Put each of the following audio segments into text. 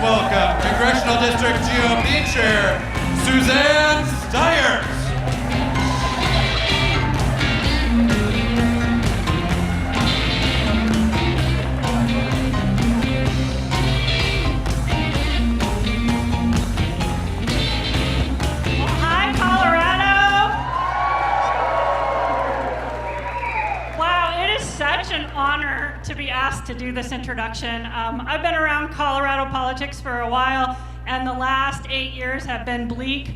welcome Congressional District GOP Chair Suzanne Steyers. Hi, Colorado. Wow, it is such an honor to be asked to do this introduction. I've been around Colorado politics for a while, and the last 8 years have been bleak.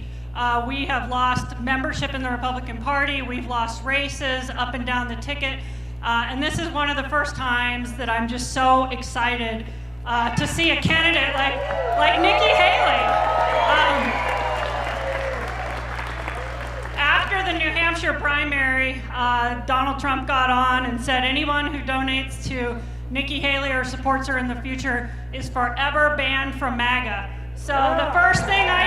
We have lost membership in the Republican Party. We've lost races up and down the ticket. And this is one of the first times that I'm just so excited to see a candidate like Nikki Haley. After the New Hampshire primary, Donald Trump got on and said anyone who donates to Nikki Haley or supports her in the future is forever banned from MAGA. So the first thing I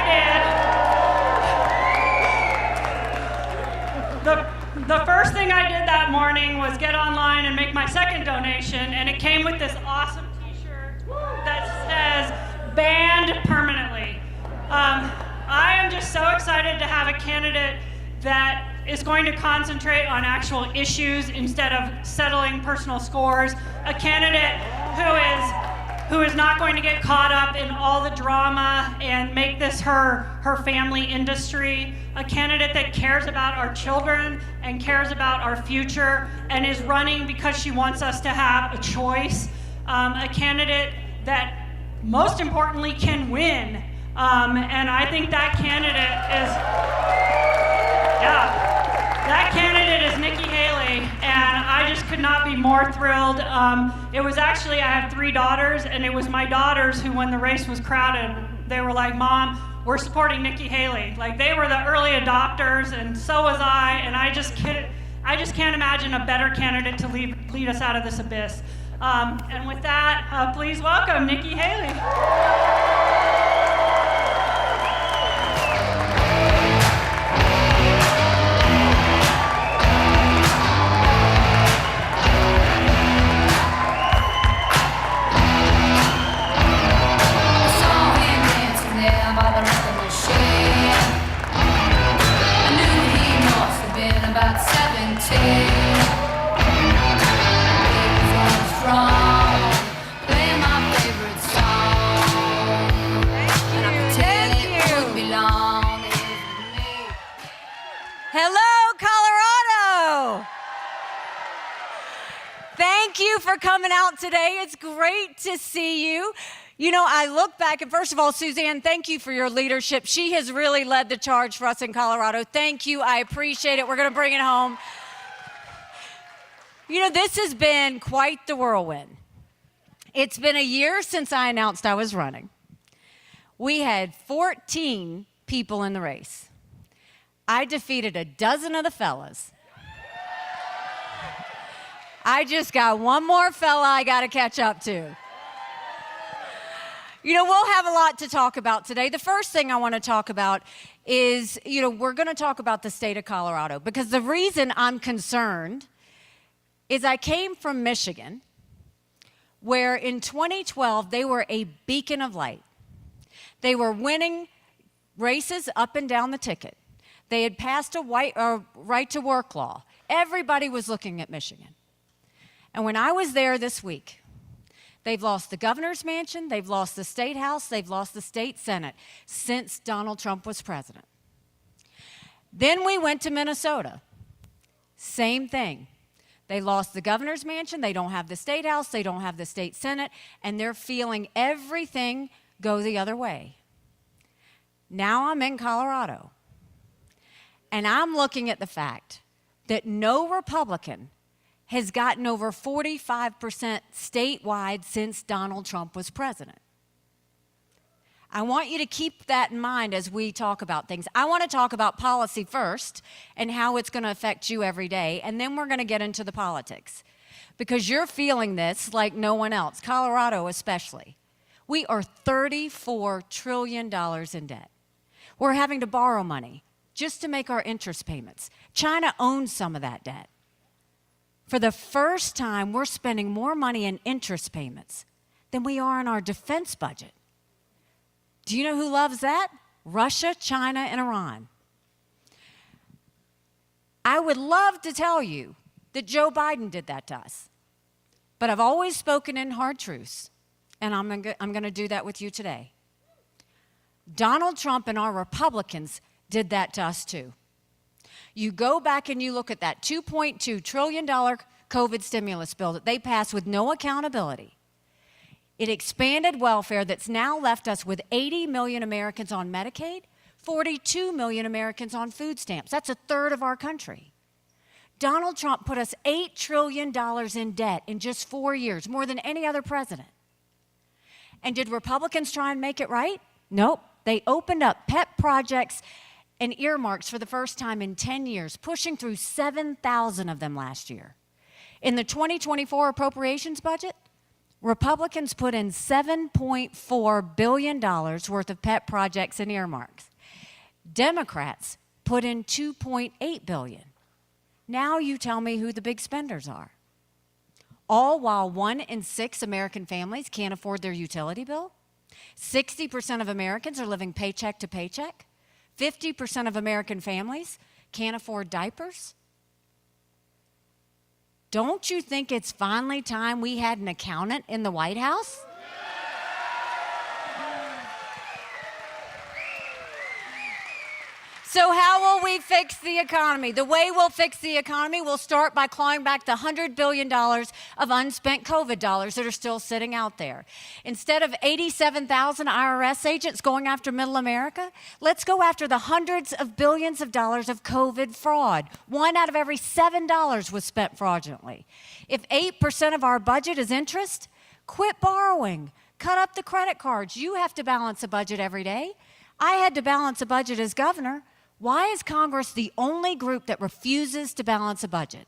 did, the first thing I did that morning was get online and make my second donation, and it came with this awesome t-shirt that says banned permanently. I am just so excited to have a candidate that is going to concentrate on actual issues instead of settling personal scores, a candidate who is not going to get caught up in all the drama and make this her family industry, a candidate that cares about our children and cares about our future and is running because she wants us to have a choice, a candidate that most importantly can win. And I think that candidate is Nikki Haley, and I just could not be more thrilled. It was actually, I have 3 daughters, and it was my daughters who, when the race was crowded, they were like, "Mom, we're supporting Nikki Haley." Like, they were the early adopters, and so was I, and I just can't imagine a better candidate to lead us out of this abyss. And with that, please welcome Nikki Haley. Hello, Colorado! Thank you for coming out today. It's great to see you. You know, I look back, and first of all, Suzanne, thank you for your leadership. She has really led the charge for us in Colorado. Thank you. I appreciate it. We're going to bring it home. You know, this has been quite the whirlwind. It's been a year since I announced I was running. We had 14 people in the race. I defeated a dozen of the fellas. I just got one more fella I got to catch up to. You know, we'll have a lot to talk about today. The first thing I want to talk about is, you know, we're going to talk about the state of Colorado, because the reason I'm concerned is I came from Michigan, where in 2012 they were a beacon of light. They were winning races up and down the ticket. They had passed a right-to-work law. Everybody was looking at Michigan. And when I was there this week, they've lost the governor's mansion, they've lost the state house, they've lost the state senate since Donald Trump was president. Then we went to Minnesota. Same thing. They lost the governor's mansion, they don't have the state house, they don't have the state senate, and they're feeling everything go the other way. Now I'm in Colorado. And I'm looking at the fact that no Republican has gotten over 45% statewide since Donald Trump was president. I want you to keep that in mind as we talk about things. I want to talk about policy first and how it's going to affect you every day, and then we're going to get into the politics. Because you're feeling this like no one else, Colorado especially. We are $34 trillion in debt. We're having to borrow money just to make our interest payments. China owns some of that debt. For the first time, we're spending more money in interest payments than we are in our defense budget. Do you know who loves that? Russia, China, and Iran. I would love to tell you that Joe Biden did that to us. But I've always spoken in hard truths, and I'm going to do that with you today. Donald Trump and our Republicans did that to us too. You go back and you look at that $2.2 trillion COVID stimulus bill that they passed with no accountability. It expanded welfare that's now left us with 80 million Americans on Medicaid, 42 million Americans on food stamps. That's a third of our country. Donald Trump put us $8 trillion in debt in just 4 years, more than any other president. And did Republicans try and make it right? Nope. They opened up pet projects and earmarks for the first time in 10 years, pushing through 7,000 of them last year. In the 2024 appropriations budget, Republicans put in $7.4 billion worth of pet projects and earmarks. Democrats put in $2.8 billion. Now you tell me who the big spenders are. All while 1 in 6 American families can't afford their utility bill. 60% of Americans are living paycheck to paycheck. 50% of American families can't afford diapers. Don't you think it's finally time we had an accountant in the White House? So how will we fix the economy? The way we'll fix the economy will start by clawing back the $100 billion of unspent COVID dollars that are still sitting out there. Instead of 87,000 IRS agents going after middle America, let's go after the hundreds of billions of dollars of COVID fraud. 1 out of every $7 was spent fraudulently. If 8% of our budget is interest, quit borrowing. Cut up the credit cards. You have to balance a budget every day. I had to balance a budget as governor. Why is Congress the only group that refuses to balance a budget?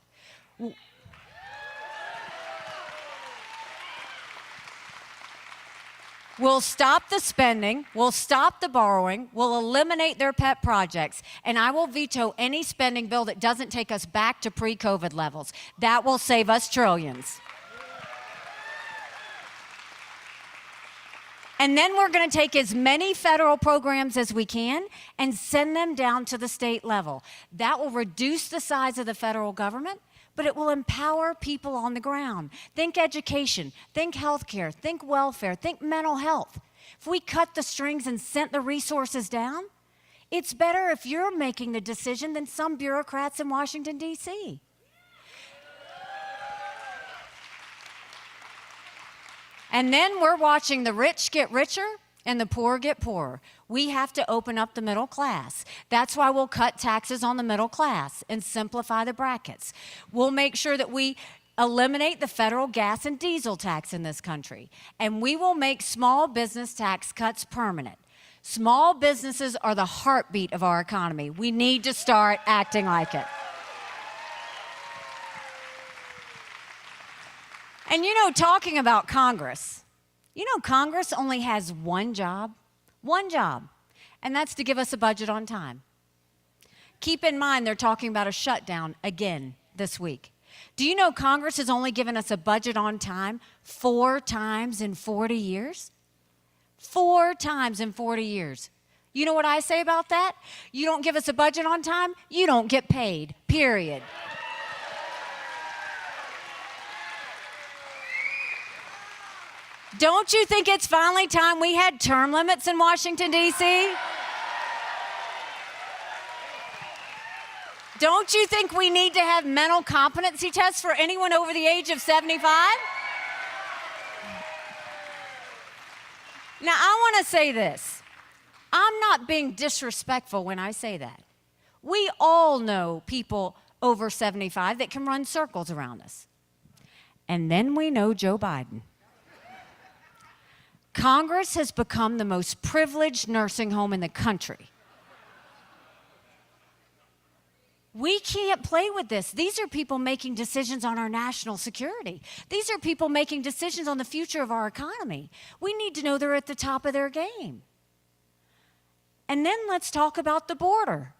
We'll stop the spending, we'll stop the borrowing, we'll eliminate their pet projects, and I will veto any spending bill that doesn't take us back to pre-COVID levels. That will save us trillions. And then we're going to take as many federal programs as we can and send them down to the state level. That will reduce the size of the federal government, but it will empower people on the ground. Think education, think healthcare, think welfare, think mental health. If we cut the strings and sent the resources down, it's better if you're making the decision than some bureaucrats in Washington, D.C. And then we're watching the rich get richer and the poor get poorer. We have to open up the middle class. That's why we'll cut taxes on the middle class and simplify the brackets. We'll make sure that we eliminate the federal gas and diesel tax in this country. And we will make small business tax cuts permanent. Small businesses are the heartbeat of our economy. We need to start acting like it. And you know, talking about Congress, you know, Congress only has one job, and that's to give us a budget on time. Keep in mind, they're talking about a shutdown again this week. Do you know Congress has only given us a budget on time 4 times in 40 years? 4 times in 40 years. You know what I say about that? You don't give us a budget on time, you don't get paid, period. Don't you think it's finally time we had term limits in Washington, D.C.? Don't you think we need to have mental competency tests for anyone over the age of 75? Now, I want to say this. I'm not being disrespectful when I say that. We all know people over 75 that can run circles around us. And then we know Joe Biden. Congress has become the most privileged nursing home in the country. We can't play with this. These are people making decisions on our national security. These are people making decisions on the future of our economy. We need to know they're at the top of their game. And then let's talk about the border.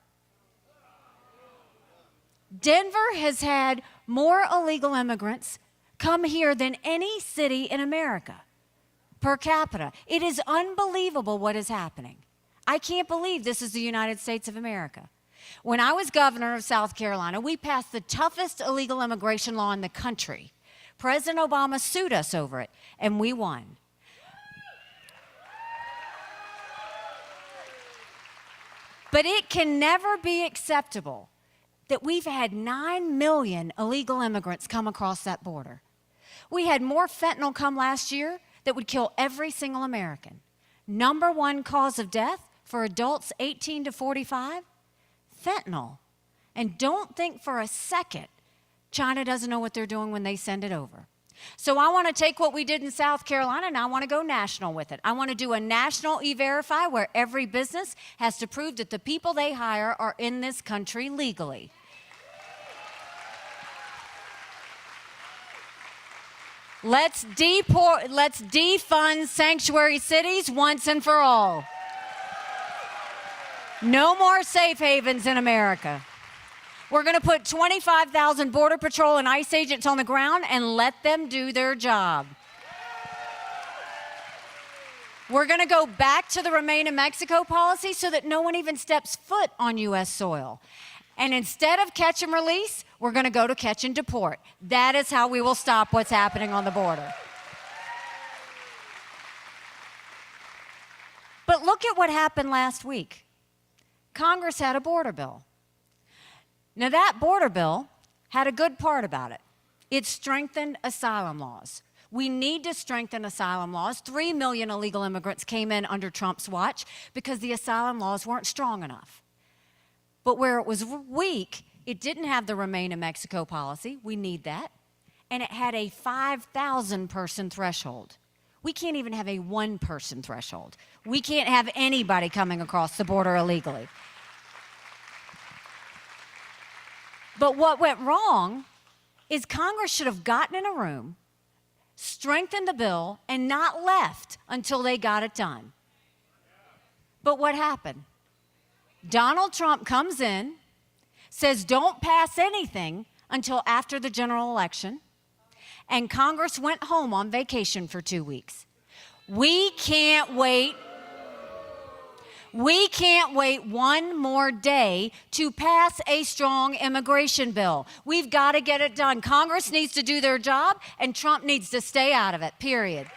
Denver has had more illegal immigrants come here than any city in America. per capita. It is unbelievable what is happening. I can't believe this is the United States of America. When I was governor of South Carolina, we passed the toughest illegal immigration law in the country. President Obama sued us over it, and we won. But it can never be acceptable that we've had 9 million illegal immigrants come across that border. We had more fentanyl come last year that would kill every single American. Number one cause of death for adults 18 to 45, fentanyl. And don't think for a second China doesn't know what they're doing when they send it over. So I want to take what we did in South Carolina and I want to go national with it. I want to do a national E-Verify where every business has to prove that the people they hire are in this country legally. Let's defund sanctuary cities once and for all. No more safe havens in America. We're going to put 25,000 Border Patrol and ICE agents on the ground and let them do their job. We're going to go back to the Remain in Mexico policy so that no one even steps foot on U.S. soil. And instead of catch and release, we're going to go to catch and deport. That is how we will stop what's happening on the border. But look at what happened last week. Congress had a border bill. Now, that border bill had a good part about it. It strengthened asylum laws. We need to strengthen asylum laws. 3 million illegal immigrants came in under Trump's watch because the asylum laws weren't strong enough. But where it was weak, it didn't have the Remain in Mexico policy. We need that. And it had a 5,000 person threshold. We can't even have a 1 person threshold. We can't have anybody coming across the border illegally. But what went wrong is Congress should have gotten in a room, strengthened the bill, and not left until they got it done. But what happened? Donald Trump comes in, says don't pass anything until after the general election, and Congress went home on vacation for 2 weeks. We can't wait. We can't wait one more day to pass a strong immigration bill. We've got to get it done. Congress needs to do their job, and Trump needs to stay out of it, period.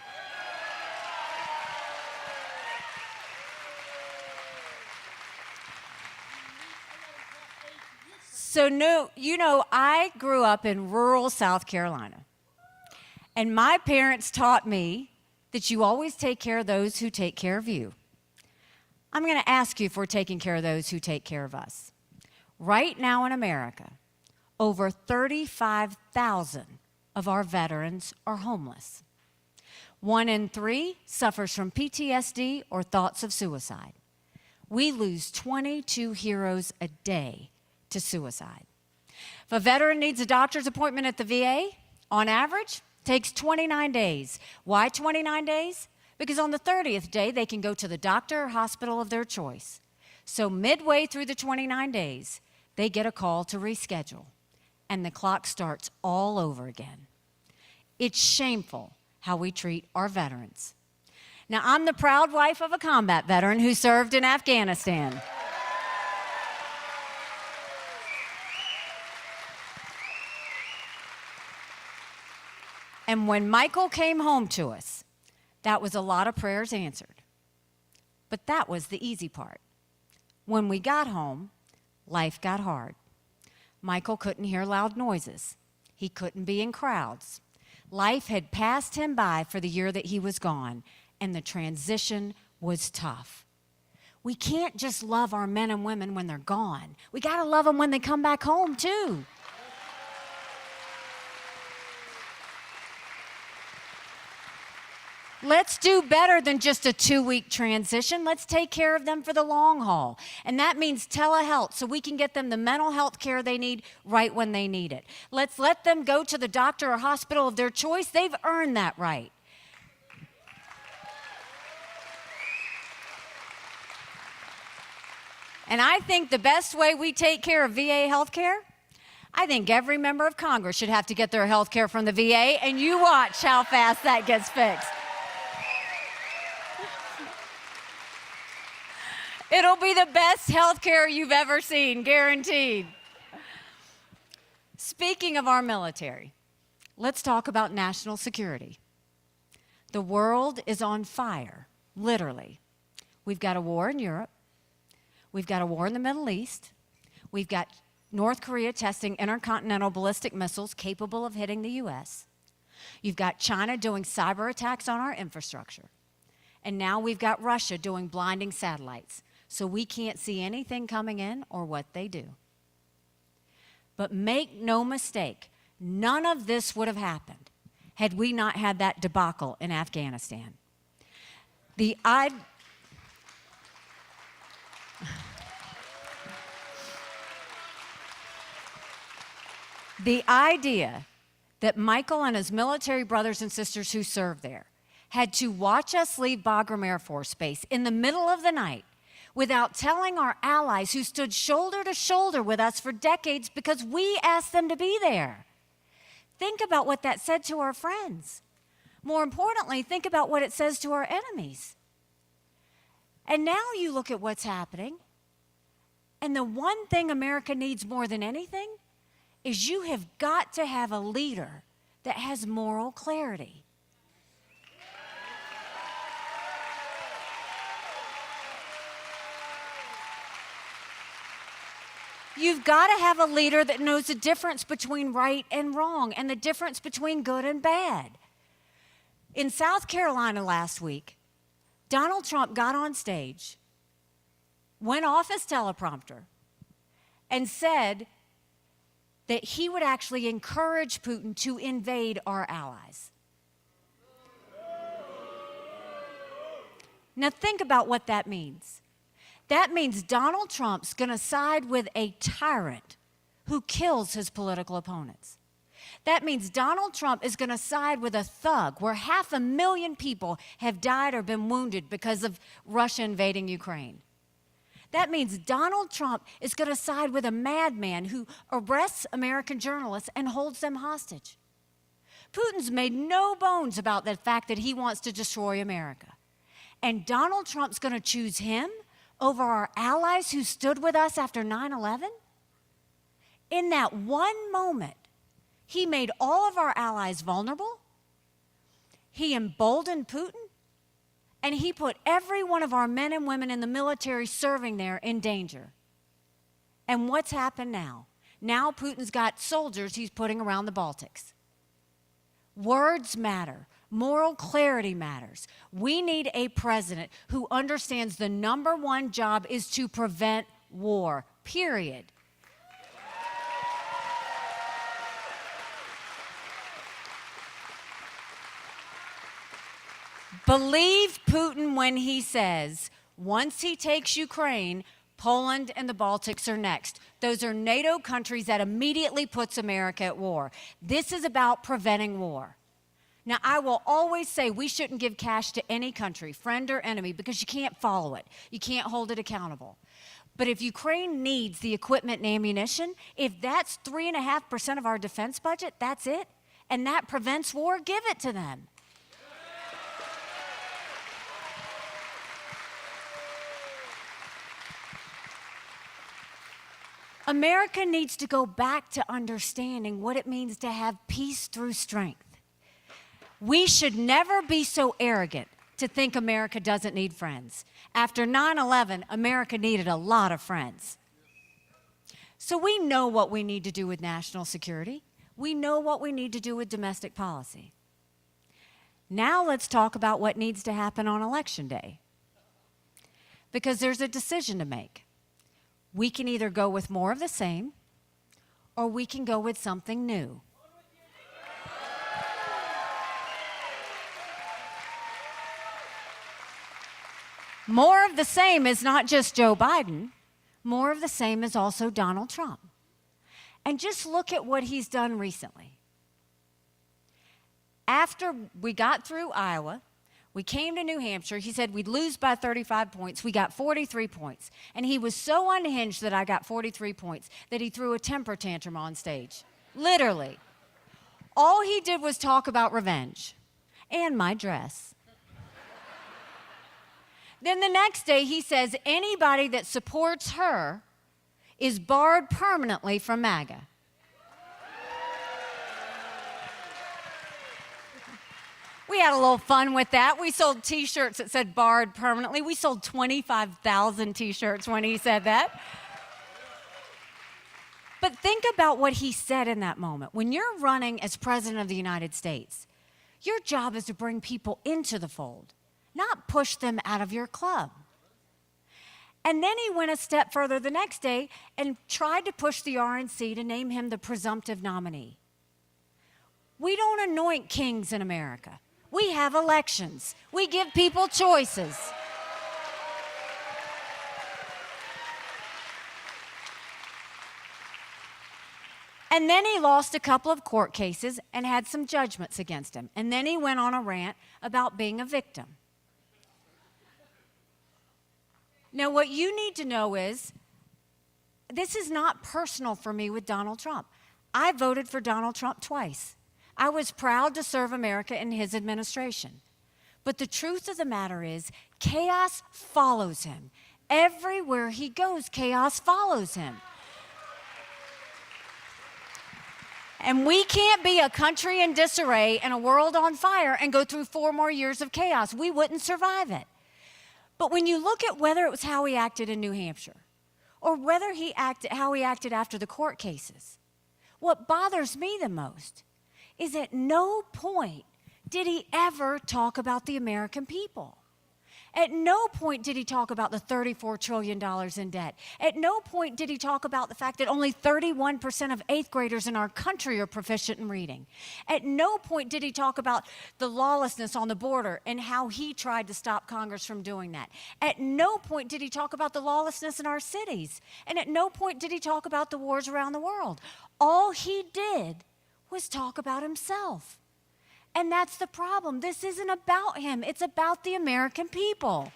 So, I grew up in rural South Carolina, and my parents taught me that you always take care of those who take care of you. I'm going to ask you if we're taking care of those who take care of us. Right now in America, over 35,000 of our veterans are homeless. 1 in 3 suffers from PTSD or thoughts of suicide. We lose 22 heroes a day to suicide. If a veteran needs a doctor's appointment at the VA, on average, takes 29 days. Why 29 days? Because on the 30th day, they can go to the doctor or hospital of their choice. So midway through the 29 days, they get a call to reschedule, and the clock starts all over again. It's shameful how we treat our veterans. Now, I'm the proud wife of a combat veteran who served in Afghanistan. And when Michael came home to us, that was a lot of prayers answered. But that was the easy part. When we got home, life got hard. Michael couldn't hear loud noises. He couldn't be in crowds. Life had passed him by for the year that he was gone, and the transition was tough. We can't just love our men and women when they're gone. We got to love them when they come back home, too. Let's do better than just a 2-week transition. Let's take care of them for the long haul. And that means telehealth, so we can get them the mental health care they need right when they need it. Let's let them go to the doctor or hospital of their choice. They've earned that right. And I think the best way we take care of VA health care, I think every member of Congress should have to get their health care from the VA, and you watch how fast that gets fixed. It'll be the best health care you've ever seen, guaranteed. Speaking of our military, let's talk about national security. The world is on fire, literally. We've got a war in Europe. We've got a war in the Middle East. We've got North Korea testing intercontinental ballistic missiles capable of hitting the U.S. You've got China doing cyber attacks on our infrastructure. And now we've got Russia doing blinding satellites, so we can't see anything coming in or what they do. But make no mistake, none of this would have happened had we not had that debacle in Afghanistan. The idea that Michael and his military brothers and sisters who served there had to watch us leave Bagram Air Force Base in the middle of the night without telling our allies who stood shoulder to shoulder with us for decades because we asked them to be there. Think about what that said to our friends. More importantly, think about what it says to our enemies. And now you look at what's happening, and the one thing America needs more than anything is you have got to have a leader that has moral clarity. You've got to have a leader that knows the difference between right and wrong and the difference between good and bad. In South Carolina last week, Donald Trump got on stage, went off his teleprompter, and said that he would actually encourage Putin to invade our allies. Now think about what that means. That means Donald Trump's going to side with a tyrant who kills his political opponents. That means Donald Trump is going to side with a thug where 500,000 people have died or been wounded because of Russia invading Ukraine. That means Donald Trump is going to side with a madman who arrests American journalists and holds them hostage. Putin's made no bones about the fact that he wants to destroy America. And Donald Trump's going to choose him over our allies who stood with us after 9/11? In that one moment, he made all of our allies vulnerable, he emboldened Putin, and he put every one of our men and women in the military serving there in danger. And what's happened now? Now Putin's got soldiers he's putting around the Baltics. Words matter. Moral clarity matters. We need a president who understands the number one job is to prevent war, period. Believe Putin when he says, once he takes Ukraine, Poland and the Baltics are next. Those are NATO countries that immediately puts America at war. This is about preventing war. Now, I will always say we shouldn't give cash to any country, friend or enemy, because you can't follow it. You can't hold it accountable. But if Ukraine needs the equipment and ammunition, if that's 3.5% of our defense budget, that's it, and that prevents war, give it to them. America needs to go back to understanding what it means to have peace through strength. We should never be so arrogant to think America doesn't need friends. After 9/11, America needed a lot of friends. So we know what we need to do with national security. We know what we need to do with domestic policy. Now let's talk about what needs to happen on Election Day. Because there's a decision to make. We can either go with more of the same, or we can go with something new. More of the same is not just Joe Biden. More of the same is also Donald Trump. And just look at what he's done recently. After we got through Iowa, we came to New Hampshire. He said we'd lose by 35 points. We got 43 points. And he was so unhinged that I got 43 points that he threw a temper tantrum on stage. Literally. All he did was talk about revenge and my dress. Then the next day he says anybody that supports her is barred permanently from MAGA. We had a little fun with that. We sold T-shirts that said barred permanently. We sold 25,000 T-shirts when he said that. But think about what he said in that moment. When you're running as President of the United States, your job is to bring people into the fold, not push them out of your club. And then he went a step further the next day and tried to push the RNC to name him the presumptive nominee. We don't anoint kings in America. We have elections. We give people choices. And then he lost a couple of court cases and had some judgments against him. And then he went on a rant about being a victim. Now, what you need to know is, this is not personal for me with Donald Trump. I voted for Donald Trump twice. I was proud to serve America in his administration. But the truth of the matter is, chaos follows him. Everywhere he goes, chaos follows him. And we can't be a country in disarray and a world on fire and go through 4 more years of chaos. We wouldn't survive it. But when you look at whether it was how he acted in New Hampshire or whether how he acted after the court cases, what bothers me the most is at no point did he ever talk about the American people. At no point did he talk about the $34 trillion in debt. At no point did he talk about the fact that only 31% of 8th graders in our country are proficient in reading. At no point did he talk about the lawlessness on the border and how he tried to stop Congress from doing that. At no point did he talk about the lawlessness in our cities. And at no point did he talk about the wars around the world. All he did was talk about himself. And that's the problem. This isn't about him. It's about the American people.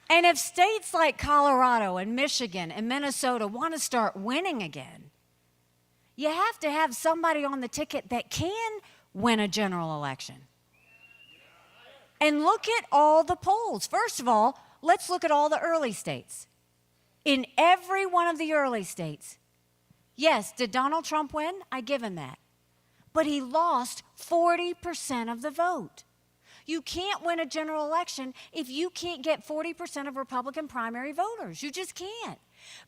And if states like Colorado and Michigan and Minnesota want to start winning again, you have to have somebody on the ticket that can win a general election. And look at all the polls. First of all, let's look at all the early states. In every one of the early states, yes, did Donald Trump win? I give him that. But he lost 40% of the vote. You can't win a general election if you can't get 40% of Republican primary voters. You just can't.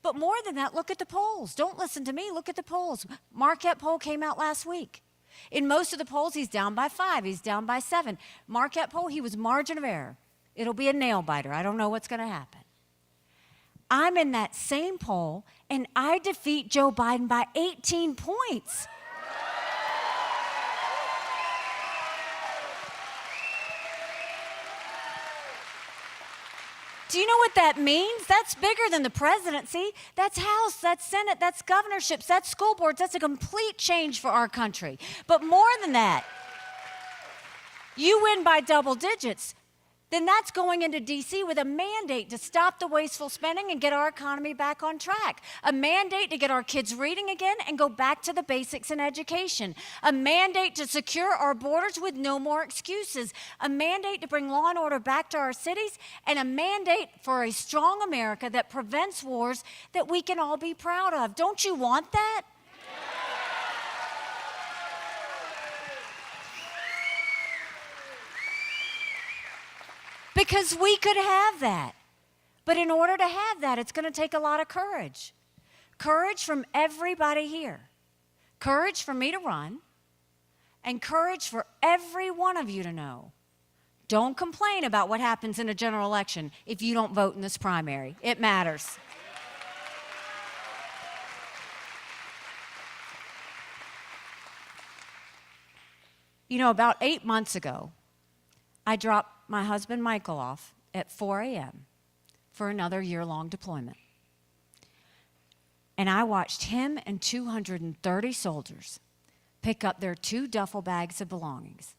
But more than that, look at the polls. Don't listen to me. Look at the polls. Marquette poll came out last week. In most of the polls, he's down by 5. He's down by 7. Marquette poll, he was margin of error. It'll be a nail biter. I don't know what's going to happen. I'm in that same poll, and I defeat Joe Biden by 18 points. Do you know what that means? That's bigger than the presidency. That's House, that's Senate, that's governorships, that's school boards. That's a complete change for our country. But more than that, you win by double digits, then that's going into D.C. with a mandate to stop the wasteful spending and get our economy back on track. A mandate to get our kids reading again and go back to the basics in education. A mandate to secure our borders with no more excuses. A mandate to bring law and order back to our cities. And a mandate for a strong America that prevents wars that we can all be proud of. Don't you want that? Because we could have that. But in order to have that, it's going to take a lot of courage. Courage from everybody here. Courage for me to run. And courage for every one of you to know. Don't complain about what happens in a general election if you don't vote in this primary. It matters. You know, about 8 months ago, I dropped my husband Michael off at 4 a.m. for another year-long deployment. And I watched him and 230 soldiers pick up their 2 duffel bags of belongings,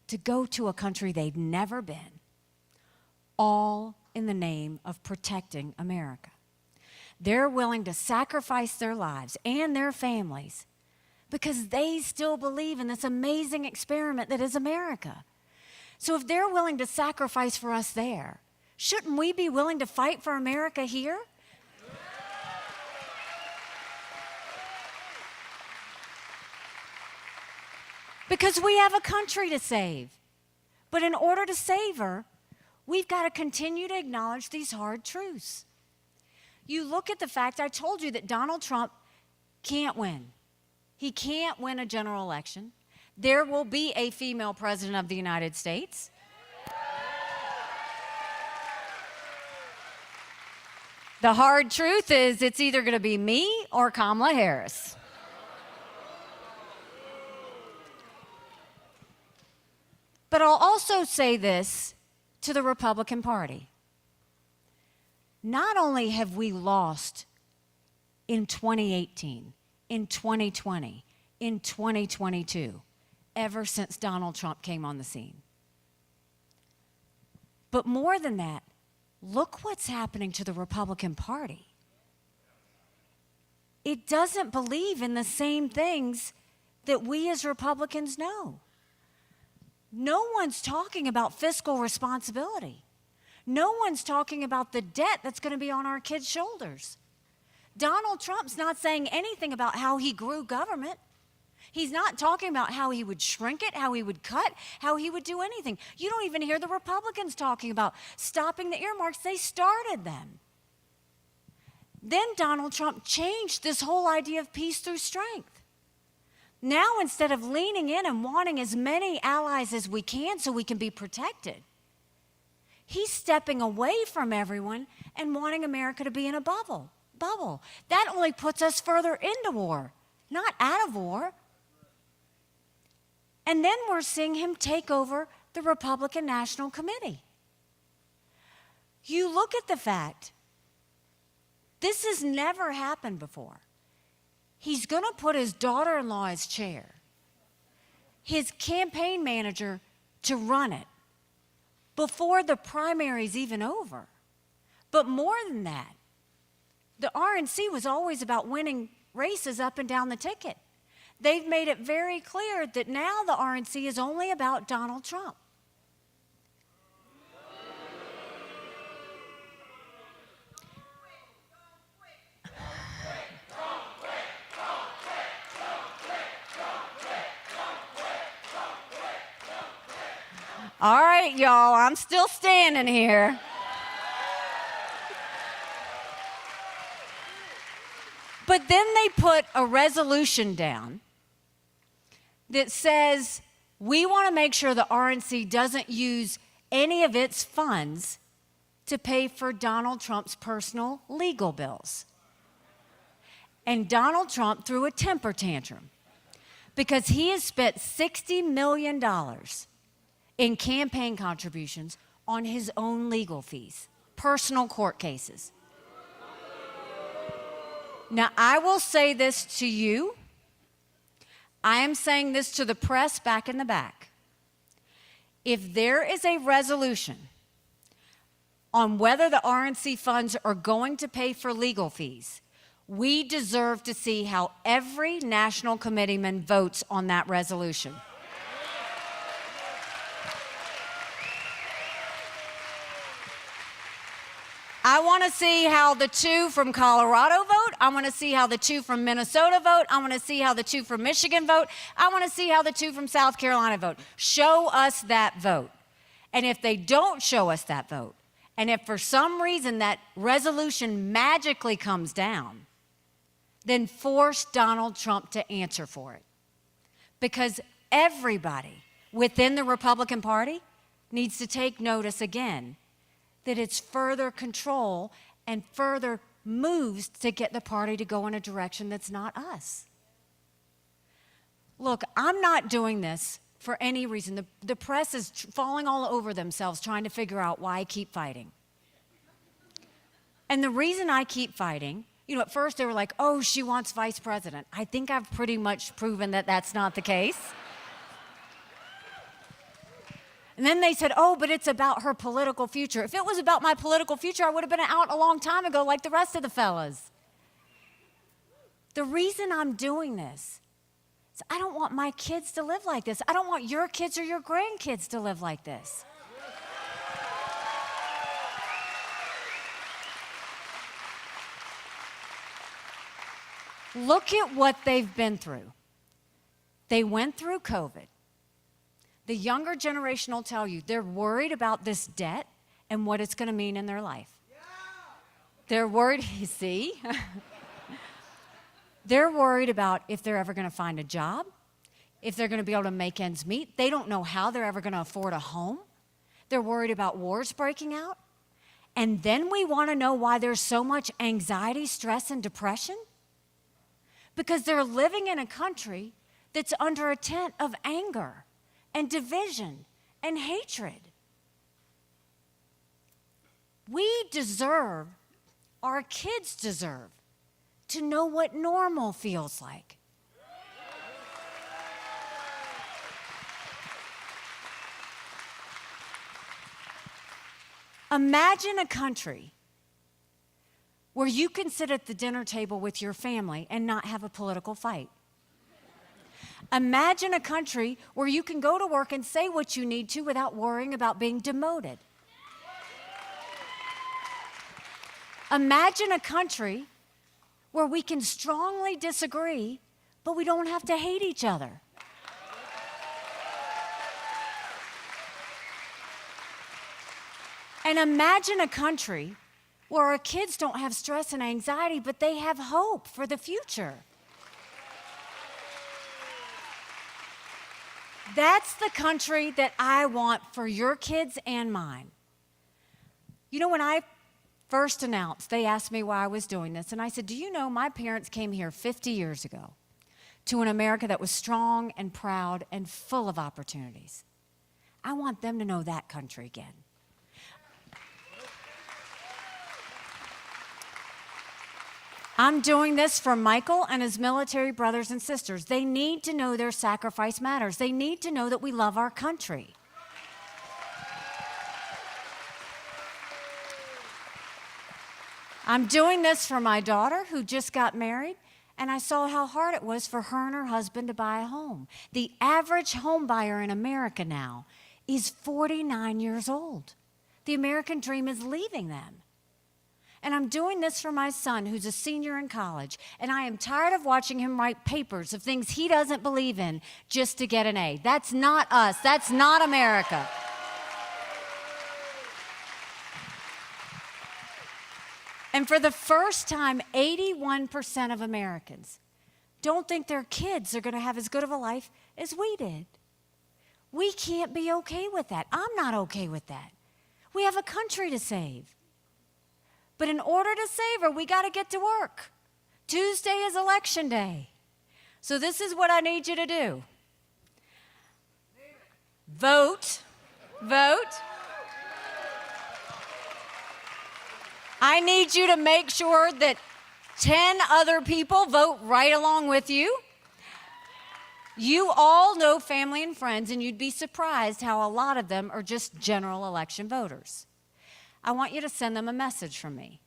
to go to a country they'd never been, all in the name of protecting America. They're willing to sacrifice their lives and their families because they still believe in this amazing experiment that is America. So if they're willing to sacrifice for us there, shouldn't we be willing to fight for America here? Because we have a country to save. But in order to save her, we've got to continue to acknowledge these hard truths. You look at the fact, I told you that Donald Trump can't win. He can't win a general election. There will be a female president of the United States. The hard truth is it's either going to be me or Kamala Harris. But I'll also say this to the Republican Party. Not only have we lost in 2018, in 2020, in 2022, ever since Donald Trump came on the scene, but more than that, look what's happening to the Republican Party. It doesn't believe in the same things that we as Republicans know. No one's talking about fiscal responsibility. No one's talking about the debt that's going to be on our kids' shoulders. Donald Trump's not saying anything about how he grew government. He's not talking about how he would shrink it, how he would cut, how he would do anything. You don't even hear the Republicans talking about stopping the earmarks. They started them. Then Donald Trump changed this whole idea of peace through strength. Now, instead of leaning in and wanting as many allies as we can so we can be protected, he's stepping away from everyone and wanting America to be in a bubble. That only puts us further into war, not out of war. And then we're seeing him take over the Republican National Committee. You look at the fact, this has never happened before. He's going to put his daughter-in-law as chair, his campaign manager to run it before the primaries even over. But more than that, the RNC was always about winning races up and down the ticket. They've made it very clear that now the RNC is only about Donald Trump. All right, y'all, I'm still standing here. But then they put a resolution down that says we want to make sure the RNC doesn't use any of its funds to pay for Donald Trump's personal legal bills. And Donald Trump threw a temper tantrum because he has spent $60 million in campaign contributions on his own legal fees, personal court cases. Now, I will say this to you. I am saying this to the press back in the back. If there is a resolution on whether the RNC funds are going to pay for legal fees, we deserve to see how every national committeeman votes on that resolution. I want to see how the two from Colorado vote. I want to see how the two from Minnesota vote. I want to see how the two from Michigan vote. I want to see how the two from South Carolina vote. Show us that vote. And if they don't show us that vote, and if for some reason that resolution magically comes down, then force Donald Trump to answer for it. Because everybody within the Republican Party needs to take notice again that it's further control and further moves to get the party to go in a direction that's not us. Look, I'm not doing this for any reason. The press is falling all over themselves trying to figure out why I keep fighting. And the reason I keep fighting, at first they were like, oh, she wants vice president. I think I've pretty much proven that that's not the case. And then they said, oh, but it's about her political future. If it was about my political future, I would have been out a long time ago like the rest of the fellas. The reason I'm doing this is I don't want my kids to live like this. I don't want your kids or your grandkids to live like this. Look at what they've been through. They went through COVID. The younger generation will tell you they're worried about this debt and what it's going to mean in their life. They're worried, you see? They're worried about if they're ever going to find a job, if they're going to be able to make ends meet. They don't know how they're ever going to afford a home. They're worried about wars breaking out. And then we want to know why there's so much anxiety, stress, and depression? Because they're living in a country that's under a tent of anger and division and hatred. We deserve, our kids deserve, to know what normal feels like. Imagine a country where you can sit at the dinner table with your family and not have a political fight. Imagine a country where you can go to work and say what you need to without worrying about being demoted. Imagine a country where we can strongly disagree, but we don't have to hate each other. And imagine a country where our kids don't have stress and anxiety, but they have hope for the future. That's the country that I want for your kids and mine. You know, when I first announced, they asked me why I was doing this, and I said, do you know my parents came here 50 years ago to an America that was strong and proud and full of opportunities. I want them to know that country again. I'm doing this for Michael and his military brothers and sisters. They need to know their sacrifice matters. They need to know that we love our country. I'm doing this for my daughter who just got married, and I saw how hard it was for her and her husband to buy a home. The average home buyer in America now is 49 years old. The American dream is leaving them. And I'm doing this for my son, who's a senior in college, and I am tired of watching him write papers of things he doesn't believe in just to get an A. That's not us. That's not America. And for the first time, 81% of Americans don't think their kids are going to have as good of a life as we did. We can't be okay with that. I'm not okay with that. We have a country to save. But in order to save her, we got to get to work. Tuesday is election day. So this is what I need you to do. Vote. Vote. I need you to make sure that 10 other people vote right along with you. You all know family and friends, and you'd be surprised how a lot of them are just general election voters. I want you to send them a message from me.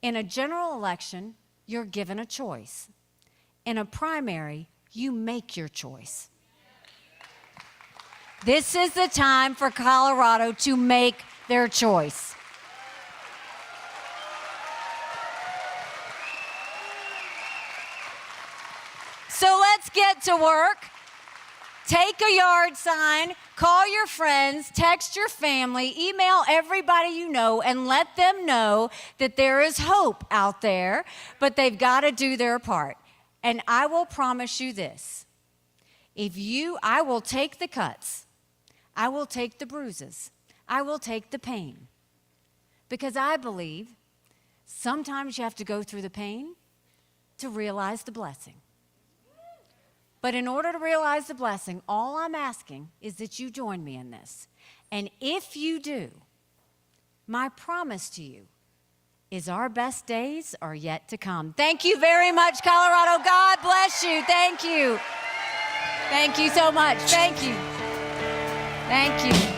In a general election, you're given a choice. In a primary, you make your choice. This is the time for Colorado to make their choice. So let's get to work. Take a yard sign, call your friends, text your family, email everybody you know, and let them know that there is hope out there, but they've got to do their part. And I will promise you this. I will take the cuts. I will take the bruises. I will take the pain. Because I believe sometimes you have to go through the pain to realize the blessing. But in order to realize the blessing, all I'm asking is that you join me in this. And if you do, my promise to you is our best days are yet to come. Thank you very much, Colorado. God bless you. Thank you. Thank you so much. Thank you. Thank you.